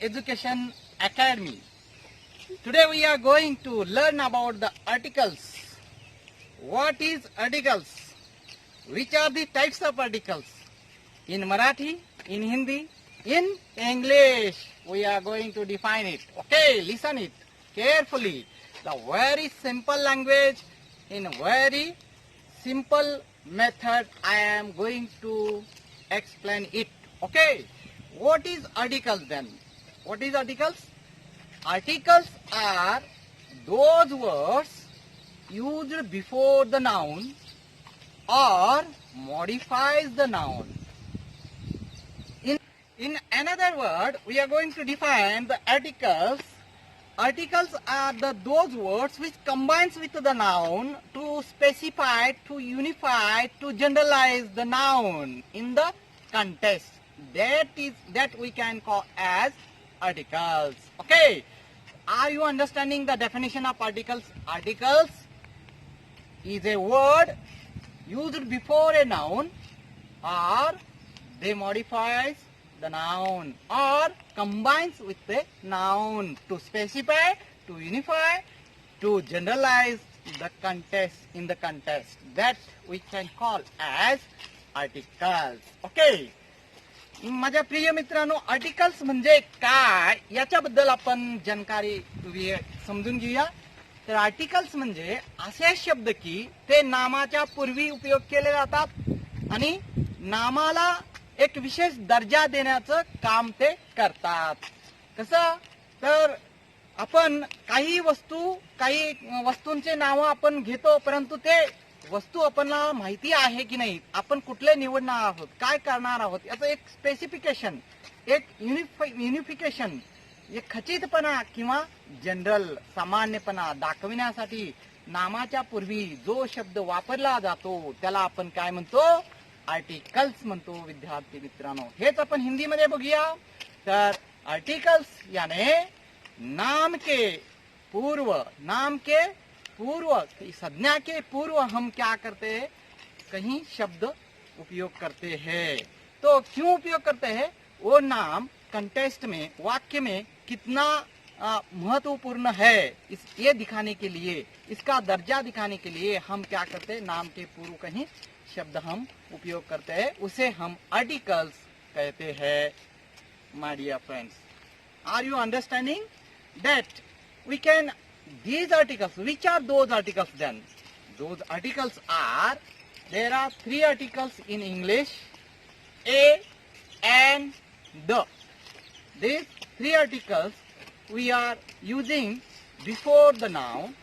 Education Academy. Today we are going to learn about the articles. What is articles? Which are the types of articles? In Marathi, in Hindi, in English. We are going to define it. Okay, listen it carefully. The very simple language, in very simple method I am going to explain it. Okay, what is articles then? What is articles? Articles are those words used before the noun or modifies the noun. In another word, we are going to define the articles. Articles are those words which combines with the noun to specify, to unify, to generalize the noun in the context. That we can call as articles. Okay. Are you understanding the definition of articles? Articles is a word used before a noun, or they modifies the noun or combines with the noun to specify, to unify, to generalize the context in the context. That we can call as articles. Okay. माझ्या प्रिय मित्रांनो, articles म्हणजे काय याच्याबद्दल आपण जानकारी समजून घेऊया. तर आर्टिकल्स म्हणजे असे शब्द की ते नामाच्या पूर्वी उपयोग केले जातात आणि नामाला एक विशेष दर्जा देण्याचं काम ते करतात. कसं तर आपण काही वस्तूंचे नाव आपण घेतो, परंतु ते वस्तू आपल्याला माहिती आहे की नाही, आपण कुठले निवडणार आहोत, काय करणार आहोत, याचं एक स्पेसिफिकेशन, एक युनिफिकेशन, एक खचितपणा किंवा जनरल सामान्यपणा दाखविण्यासाठी नामाच्या पूर्वी जो शब्द वापरला जातो त्याला आपण काय म्हणतो? आर्टिकल्स म्हणतो. विद्यार्थी मित्रांनो, हेच आपण हिंदीमध्ये बघूया. तर आर्टिकल्स याने नाम के पूर्व, संज्ञा के पूर्व हम क्या करते हैं? कहीं शब्द उपयोग करते हैं. तो क्यों उपयोग करते हैं? वो नाम कंटेक्स्ट में, वाक्य में कितना महत्वपूर्ण है ये दिखाने के लिए, इसका दर्जा दिखाने के लिए हम क्या करते हैं? नाम के पूर्व कहीं शब्द हम उपयोग करते हैं, उसे हम आर्टिकल्स कहते हैं. My dear friends, are you understanding that we can these articles? Which are those articles then? Those articles are, there are three articles in English: a, and, the. These three articles we are using before the noun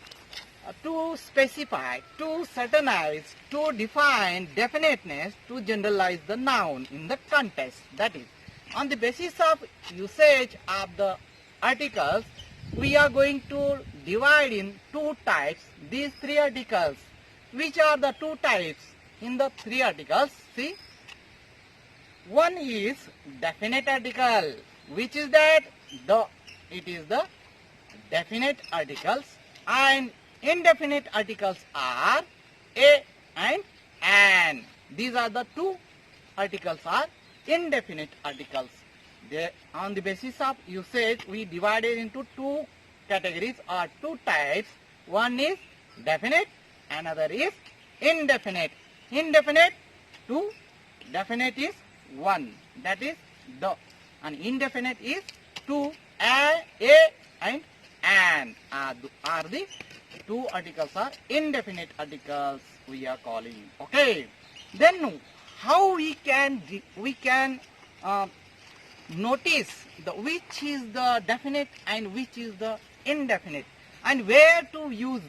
to specify, to certainize, to define definiteness, to generalize the noun in the context. That is, on the basis of usage of the articles, we are going to divide in two types these three articles. Which are the two types in the three articles? See, one is definite article. Which is that? It is the definite articles. And indefinite articles are a and an. These are the two articles are indefinite articles. On the basis of usage, we divided into two categories or two types. One is definite, another is indefinite. Indefinite, two. Definite is one. That is the. And indefinite is two. A and an are the two articles are indefinite articles we are calling. Okay. Then how we can notice which is the definite and which is the indefinite, and where to use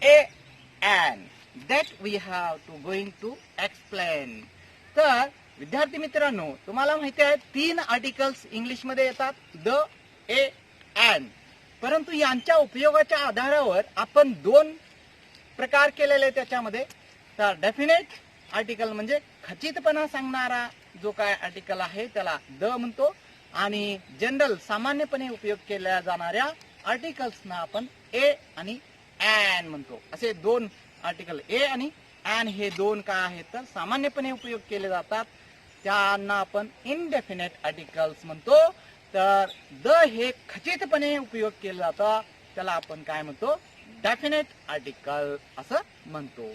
a and, that we have to going to explain. तर विद्यार्थी मित्रांनो, तुम्हाला माहिती आहे तीन articles English मध्ये येतात: the, A, and. परंतु यांच्या उपयोगाच्या आधारावर आपण दोन प्रकार केलेले त्याच्यामध्ये. तर डेफिनेट आर्टिकल म्हणजे खचितपणा सांगणारा जो काय आर्टिकल आहे त्याला द म्हणतो, आणि जनरल सामान्यपणे उपयोग केल्या जाणाऱ्या आर्टिकल्सना आपण ए आणि अँड म्हणतो. असे दोन आर्टिकल ए आणि अँड हे दोन काय आहेत तर सामान्यपणे उपयोग केले जातात. त्यांना आपण इनडेफिनेट आर्टिकल्स म्हणतो. तर द हे खचितपणे उपयोग केला जातं, त्याला आपण काय म्हणतो, डेफिनेट आर्टिकल असं म्हणतो.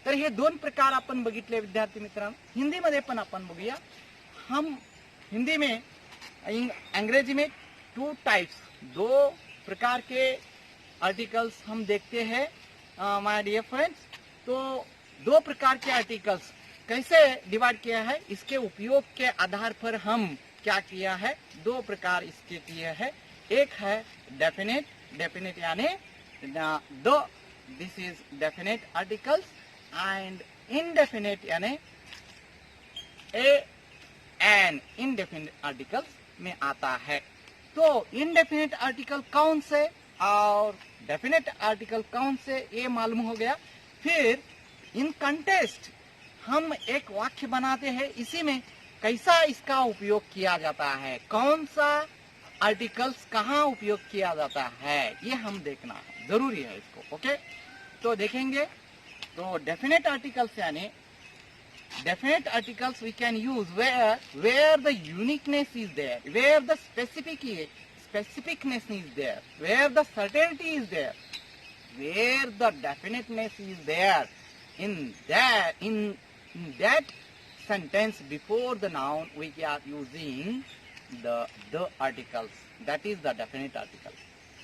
तर हे दोन प्रकार आपण बघितले विद्यार्थी मित्रांनो. हिंदीमध्ये पण आपण बघूया. हम हिंदी में अंग्रेजी में 2 टाइप्स, 2 प्रकार के आर्टिकल्स हम देखते हैं माय डियर फ्रेंड्स. तो 2 प्रकार के आर्टिकल्स कैसे डिवाइड किया है, इसके उपयोग के आधार पर हम क्या किया है, 2 प्रकार इसके किए हैं. एक है डेफिनेट, डेफिनेट यानी the, this is definite articles, and indefinite यानी एन इनडेफिनेट आर्टिकल्स में आता है. तो इनडेफिनेट आर्टिकल कौन से और डेफिनेट आर्टिकल कौन से, ये मालूम हो गया. फिर इन कंटेस्ट हम एक वाक्य बनाते हैं, इसी में कैसा इसका उपयोग किया जाता है, कौन सा आर्टिकल्स कहाँ उपयोग किया जाता है, ये हम देखना जरूरी है इसको. ओके, तो देखेंगे. तो डेफिनेट आर्टिकल्स यानी definite articles we can use where the uniqueness is there, where the specificness is there, where the certainty is there, where the definiteness is there. In that sentence before the noun we are using the articles, that is the definite article,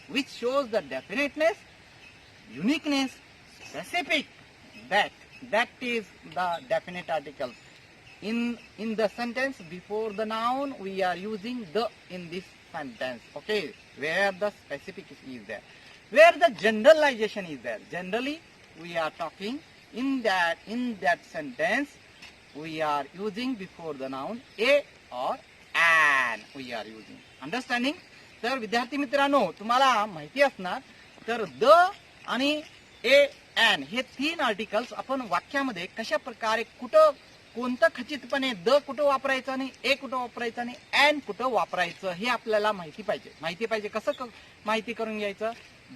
which shows the definiteness, uniqueness, specific, that is the definite article. In the sentence before the noun we are using the in this sentence. Okay, where the specific is there, where the generalization is there. Generally we are talking in that sentence we are using before the noun a or an we are using. Understanding? तर विद्यार्थी मित्रांनो, तुम्हाला माहिती असणार, तर the आणि A N hey 3 articles आपण वाक्यामध्ये कशा प्रकारे कुठं कोणतं खचितपणे द कुठं वापरायचं आणि ए कुठं वापरायचं आणि एन कुठं वापरायचं हे आपल्याला माहिती पाहिजे. कसं माहिती करून घ्यायचं.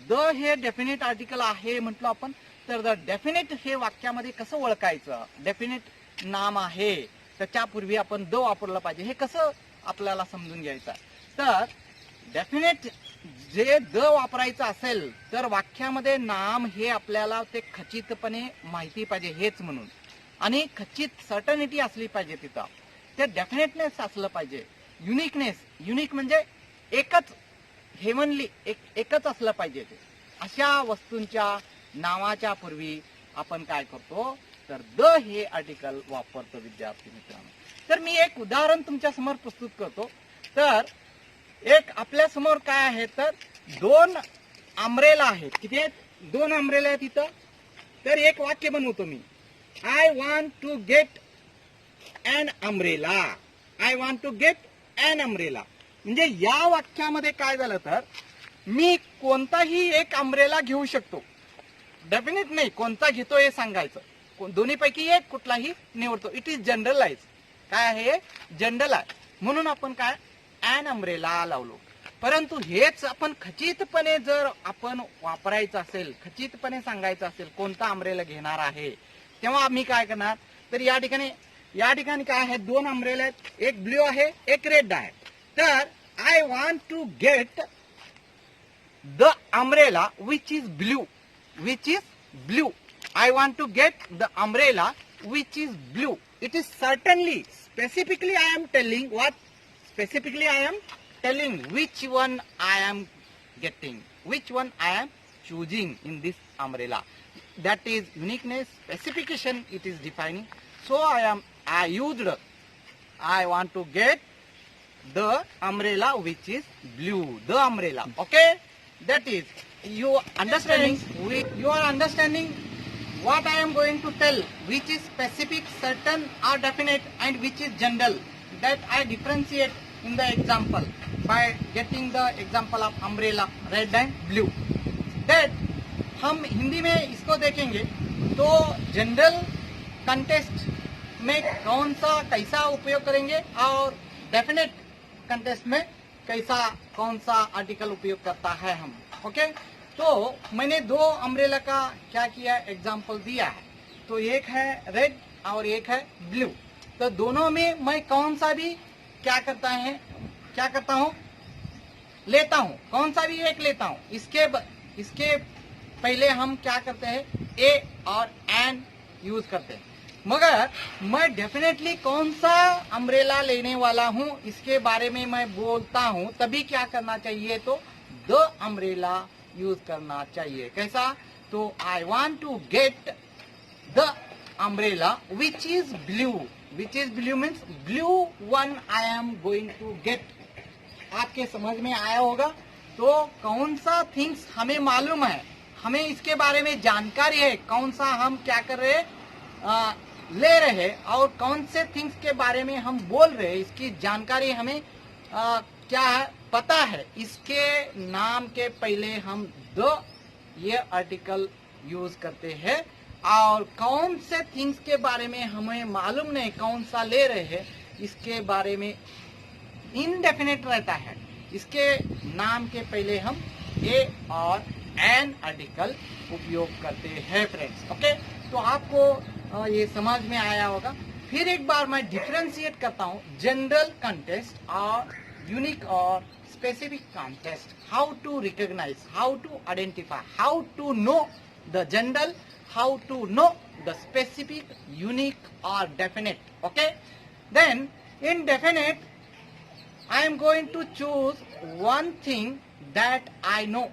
द हे डेफिनेट आर्टिकल आहे म्हटलं आपण, तर द डेफिनेट हे वाक्यामध्ये कसं ओळखायचं, डेफिनेट नाम आहे त्याच्यापूर्वी आपण द वापरलं पाहिजे, हे कसं आपल्याला समजून घ्यायचं. तर डेफिनेट जे द वापरायचं असेल तर वाक्यामध्ये नाम हे आपल्याला ते खचितपणे माहिती पाहिजे हेच म्हणून, आणि खचित सर्टनिटी असली पाहिजे तिथं, ते डेफिनेटनेस असलं पाहिजे. युनिक म्हणजे एकच, हेवनली एकच असलं पाहिजे. ते अशा वस्तूंच्या नावाच्या पूर्वी आपण काय करतो, तर द हे आर्टिकल वापरतो विद्यार्थी मित्रांनो. तर मी एक उदाहरण तुमच्या समोर प्रस्तुत करतो. तर एक आपल्या समोर काय आहे, तर 2 अम्ब्रेला आहेत. किती आहेत? 2 अम्ब्रेला आहेत इथं. तर एक वाक्य बनवतो मी, I want to get an umbrella. I want to get an umbrella म्हणजे या वाक्यामध्ये काय झालं, तर मी कोणताही एक अम्ब्रेला घेऊ शकतो. डेफिनेट नाही, कोणता घेतो हे सांगायचं, दोन्हीपैकी एक कुठलाही निवडतो. It is generalise. काय आहे? जनरल आहे. म्हणून आपण काय एन अम्ब्रेला लावलो. परंतु हेच आपण खचितपणे जर आपण वापरायचं असेल, खचितपणे सांगायचं असेल कोणता अम्ब्रेला घेणार आहे, तेव्हा आम्ही काय करणार, तर या ठिकाणी काय आहे, 2 अम्ब्रेला आहेत, एक ब्ल्यू आहे एक रेड आहे. तर I want to get the umbrella which is blue. I want to get the umbrella which is blue. It is certainly, specifically I am telling what, specifically I am telling which one I am getting, which one I am choosing in this umbrella. That is uniqueness, specification it is defining. So I used, I want to get the umbrella which is blue, the umbrella. Okay, that is you understanding, you are understanding what I am going to tell, which is specific, certain or definite, and which is general. That I differentiate in the example by getting the example of umbrella, red and blue. That हम हिंदी में इसको देखेंगे तो general contest में कौन सा कैसा उपयोग करेंगे और डेफिनेट कंटेस्ट में कौन सा आर्टिकल उपयोग करता है हम. ओके, तो मैंने 2 अम्ब्रेला का क्या किया, एग्जाम्पल दिया है. तो एक है रेड और एक है ब्लू. तो दोनों में मैं कौन सा भी क्या करता हूँ लेता हूँ, कौन सा भी एक लेता हूँ। इसके पहले हम क्या करते हैं, ए और एन यूज करते हैं। मगर मैं डेफिनेटली कौन सा अम्ब्रेला लेने वाला हूँ इसके बारे में मैं बोलता हूँ, तभी क्या करना चाहिए, तो द अम्ब्रेला यूज करना चाहिए। कैसा, तो I want to get the umbrella which is blue means blue one I am going to get. आपके समझ में आया होगा। तो कौन सा थिंग्स हमें मालूम है, हमें इसके बारे में जानकारी है, कौन सा हम क्या कर रहे हैं, ले रहे हैं, और कौन से थिंग्स के बारे में हम बोल रहे हैं, इसकी जानकारी हमें क्या है, पता है। इसके नाम के पहले हम द ये आर्टिकल यूज करते हैं, और कौन से थिंग्स के बारे में हमें मालूम नहीं कौन सा ले रहे हैं, इसके बारे में इनडेफिनेट रहता है। इसके नाम के पहले हम ए और एन आर्टिकल उपयोग करते हैं फ्रेंड्स। ओके, तो आपको ये समझ में आया होगा। फिर एक बार मैं डिफरेंशिएट करता हूँ जनरल कॉन्टेस्ट और यूनिक और specific context. How to recognise, how to identify, how to know the general, how to know the specific, unique और definite. Okay, then in definite I am going to choose one thing that I know,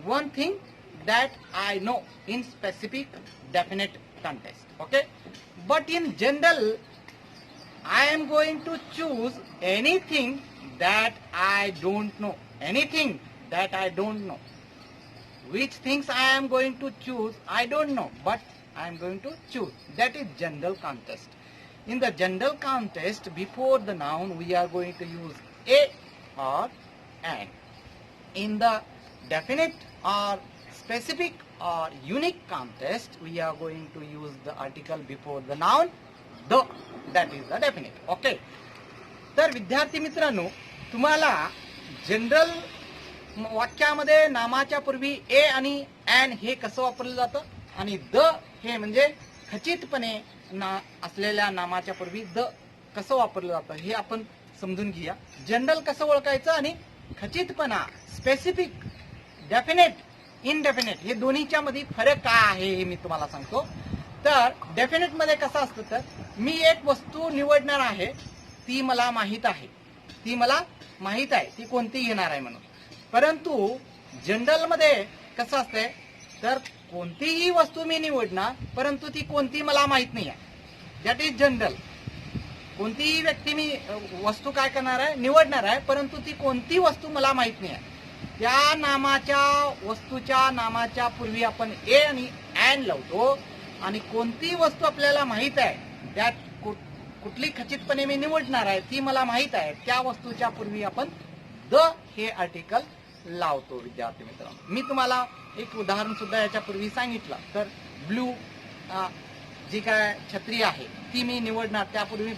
one thing that I know in specific definite context. Okay, but in general I am going to choose anything that I don't know, anything that I don't know. Which things I am going to choose I don't know, but I am going to choose. That is general context. In the general context, before the noun we are going to use a or an. In the definite or specific or unique context, we are going to use the article before the noun the. That is the definite. Okay. तर विद्यार्थी मित्रांनो, तुम्हाला general वाक्यामध्ये नामाच्या पूर्वी ए आणि N हे कसं वापरलं जातं, आणि द हे म्हणजे खचितपणे असलेल्या नामाच्या पूर्वी द कसं वापरलं जातं हे आपण समजून घेऊया. जनरल कसं ओळखायचं आणि खचितपणा, स्पेसिफिक, डेफिनेट, इनडेफिनेट हे दोन्हीच्या मध्ये फरक काय आहे हे मी तुम्हाला सांगतो. तर डेफिनेट मध्ये कसं असतं, तर मी एक वस्तू निवडणार आहे, ती मला माहित आहे, ती कोणती घेणार आहे म्हणून. परंतु जनरल मध्ये कसं असतंय, तर कोणतीही वस्तू मी निवडणार परंतु ती कोणती मला माहित नाही आहे. That is general. कोणतीही व्यक्ती मी वस्तू काय करणार आहे, निवडणार आहे, परंतु ती कोणती वस्तू मला माहित नाही आहे. त्या नामाच्या वस्तूच्या नामाच्या पूर्वी आपण ए आणि एन लावतो, आणि कोणती वस्तू आपल्याला माहित आहे, त्यात कुठली खचितपणे मी निवडणार आहे ती मला माहित आहे, त्या वस्तूच्या पूर्वी आपण द हे आर्टिकल लावतो. विद्यार्थी मित्रांनो, मी तुम्हाला एक उदाहरण सुद्धा याच्या पूर्वी सांगितलं. तर ब्लू जी काय छत्री आहे ती मी निवडणार, त्यापूर्वी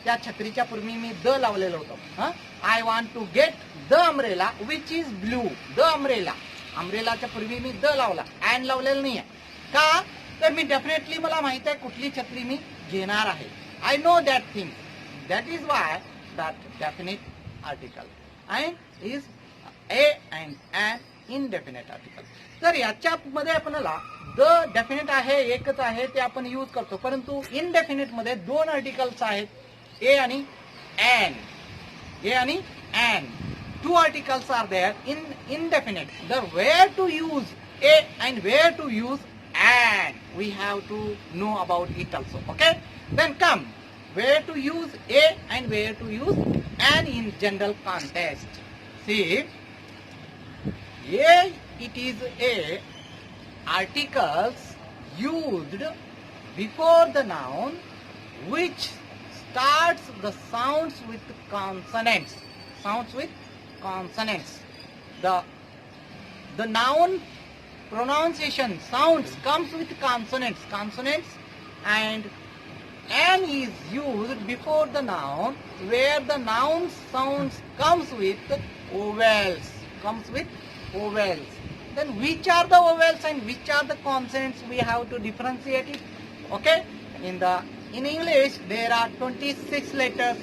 त्या छत्रीच्या पूर्वी मी द लावलेलं होतं. I want to get the umbrella which is blue. The umbrella, अम्ब्रेलाच्या पूर्वी मी द लावला, एन लावलेलं नाहीये. का, तर मी डेफिनेटली मला माहित आहे कुठली छत्री मी घेणार आहे. I know that thing. That is why that definite article and is a and an indefinite article. तर याच्यामध्ये आपल्याला द डेफिनेट आहे, एकच आहे, ते आपण यूज करतो. परंतु इनडेफिनेट मध्ये दोन आर्टिकल्स आहेत, ए आणि एन. ए आणि an, two articles are there in indefinite. The where to use a and where to use an, we have to know about it also. Okay, then come where to use a and where to use an in general context. See, a, it is a articles used before the noun which starts the sounds with consonants. Sounds with consonants. The noun pronunciation sounds comes with consonants. Consonants, and an is used before the noun where the noun sounds comes with vowels. Comes with vowels. Then which are the vowels and which are the consonants, we have to differentiate it. Okay, in the in English there are 26 letters.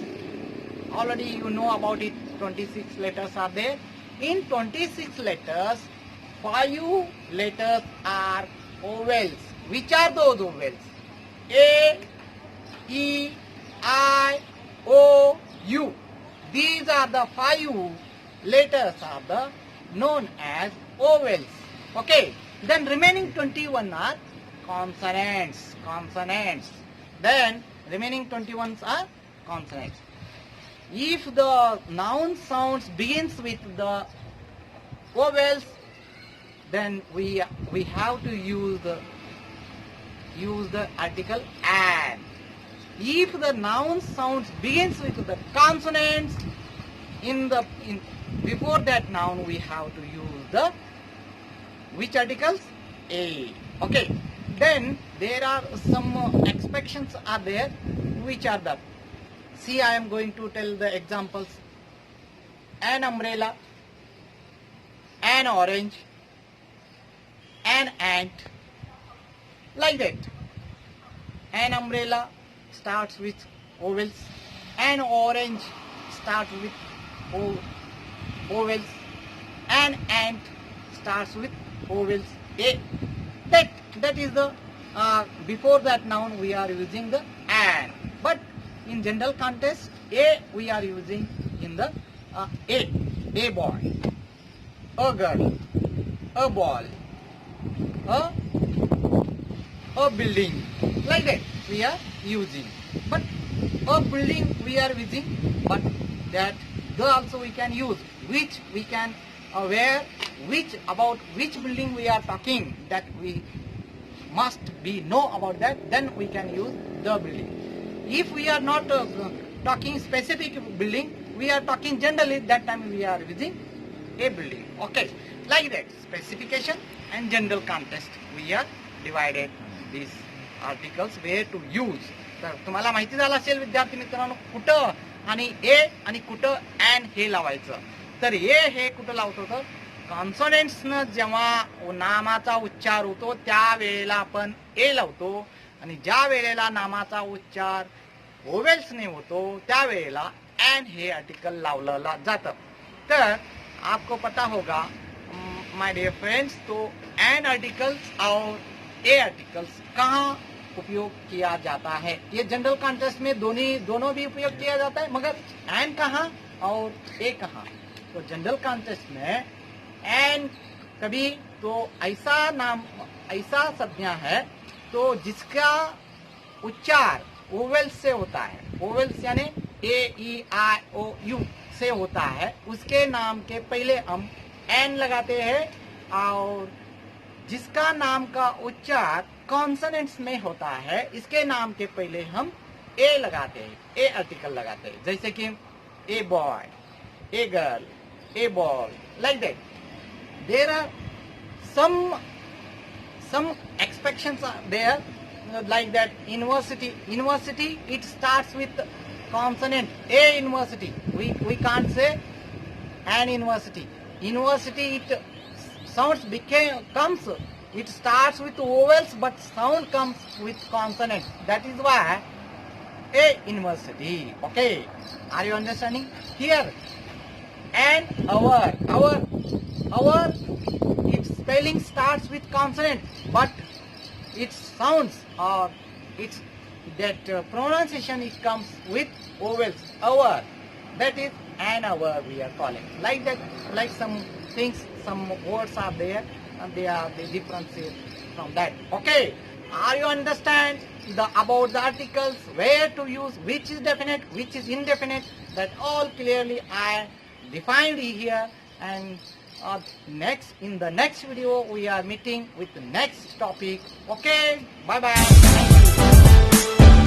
Already you know about it. 26 letters are there. In 26 letters, 5 letters are vowels. Which are those vowels? A, E, I, O, U. These are the 5 letters are the known as vowels. Okay. Then remaining 21 are consonants. Consonants. Then remaining 21 are consonants. If the noun sounds begins with the vowels, then we have to use the article an. If the noun sounds begins with the consonants, before that noun we have to use the which articles? A. Okay. Then there are some expressions are there, which are the, see, I am going to tell the examples. An umbrella, an orange, an ant, like that. An umbrella starts with vowels, an orange starts with vowels, an ant starts with vowels. A. That is the before that noun we are using the an. But in general context, a we are using in the a boy, a girl, a ball, a building, like that we are using. But a building we are using, but that the also we can use, which we can aware about which building we are talking, that we must be know about that, then we can use the building. If we are not talking specific building, we are talking generally, that time we are using a building. Okay, like that, specification and general context we are divided these articles where to use. तर तुम्हाला माहिती झालं असेल विद्यार्थी मित्रांनो, कुठं आणि ए आणि कुठं अँड हे लावायचं. तर ए हे कुठं लावतो, तर कॉन्सोनेंट्सनं जेव्हा नामाचा उच्चार होतो त्यावेळेला आपण ए लावतो, आणि ज्या वेळेला नामाचा उच्चार वोवेल्सने होतो त्यावेळेला अँड हे आर्टिकल लावलं जातं. तर आपको पता होगा माय डियर फ्रेंड्स, तो एंड आर्टिकल्स और ए आर्टिकल्स कहाँ उपयोग किया जाता है. ये जनरल कॉन्टेक्स्ट में दोनों भी उपयोग किया जाता है, मगर एंड कहाँ और ए कहाँ. तो जनरल कॉन्टेक्स्ट में एंड कभी तो ऐसा संज्ञा है तो जिसका उच्चार वोवेल्स से होता है, वोवेल्स यानी ए ई आई ओ यू से होता है, उसके नाम के पहले हम एन लगाते हैं, और जिसका नाम का उच्चार कॉन्सोनेंट्स में होता है इसके नाम के पहले हम ए लगाते हैं, ए आर्टिकल लगाते हैं. जैसे कि a boy, a girl, A ball, like that. There are some expressions are there, like that. University it starts with consonant a. University, we can't say an university. University it sounds comes, it starts with vowels but sound comes with consonant. That is why a university. Okay, are you understanding here? And our its spelling starts with consonant, but its sounds or its pronunciation it comes with vowels. Our, that is an hour we are calling, like that. Like some things, some words are there and they differentiate from that. Okay, are you understand about the articles, where to use, which is definite, which is indefinite, that all clearly I defined here. And in the next video we are meeting with the next topic. Okay, bye bye. Thank you.